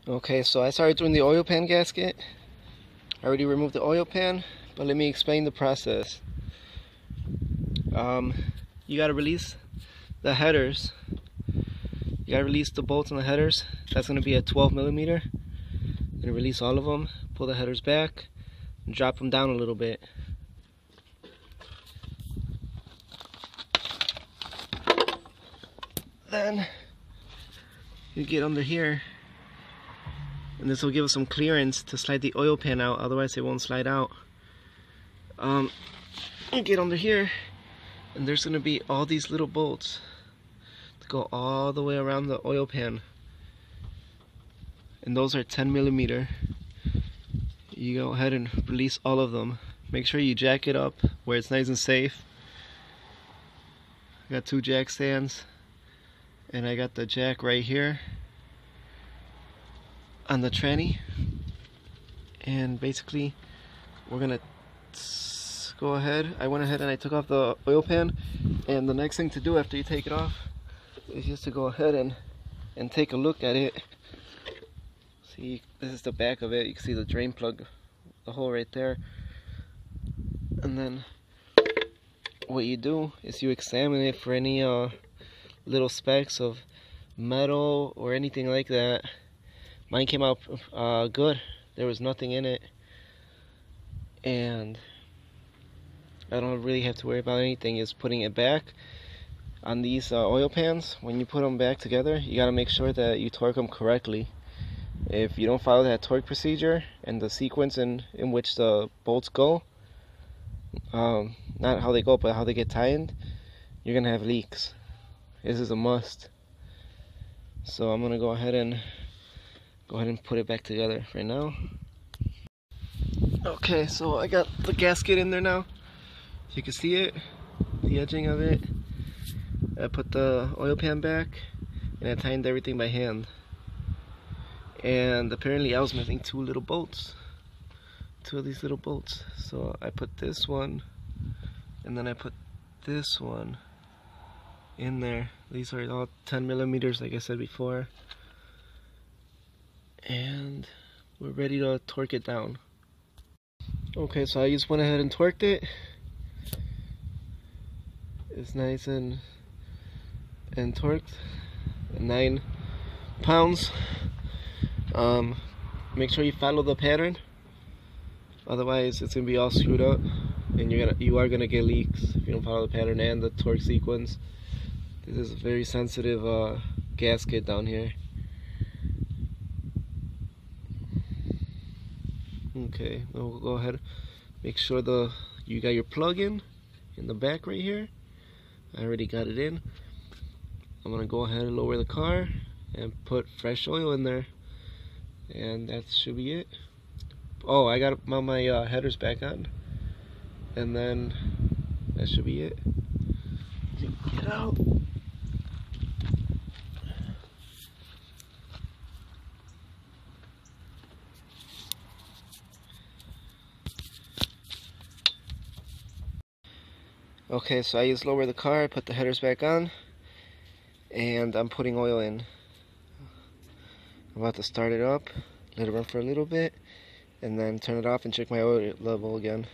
Okay, so I started doing the oil pan gasket. I already removed the oil pan, but let me explain the process. You gotta release the headers. You gotta release the bolts on the headers. That's gonna be a 12mm. Gonna release all of them, pull the headers back, and drop them down a little bit. Then you get under here, and this will give us some clearance to slide the oil pan out, otherwise it won't slide out. You get under here, and there's going to be all these little bolts to go all the way around the oil pan, and those are 10mm. You go ahead and release all of them. Make sure you jack it up where it's nice and safe. I got 2 jack stands, and I got the jack right here on the tranny, and basically we're gonna go ahead. I went ahead and I took off the oil pan, and the next thing to do after you take it off is just to go ahead and take a look at it. See, this is the back of it. You can see the drain plug, the hole right there. And then what you do is you examine it for any little specks of metal or anything like that. Mine came out good. There was nothing in it, and I don't really have to worry about anything. Is putting it back on these oil pans. When you put them back together, you got to make sure that you torque them correctly. If you don't follow that torque procedure and the sequence in which the bolts go, not how they go but how they get tightened, you're gonna have leaks. This is a must. So I'm gonna go ahead and put it back together right now. Okay, so I got the gasket in there now. You can see it, the edging of it. I put the oil pan back, and I tightened everything by hand. And apparently I was missing 2 little bolts, 2 of these little bolts. So I put this one, and then I put this one in there. These are all 10mm, like I said before. And we're ready to torque it down. Okay, so I just went ahead and torqued it. It's nice and torqued, 9 pounds. Make sure you follow the pattern, otherwise it's gonna be all screwed up, and you are gonna get leaks if you don't follow the pattern and the torque sequence. This is a very sensitive gasket down here. Okay, we'll go ahead, make sure you got your plug in the back right here. I already got it in. I'm gonna go ahead and lower the car and put fresh oil in there, and that should be it. Oh, I got my headers back on, and then that should be it. Get out. Okay, so I just lower the car, put the headers back on, and I'm putting oil in. I'm about to start it up, let it run for a little bit, and then turn it off and check my oil level again.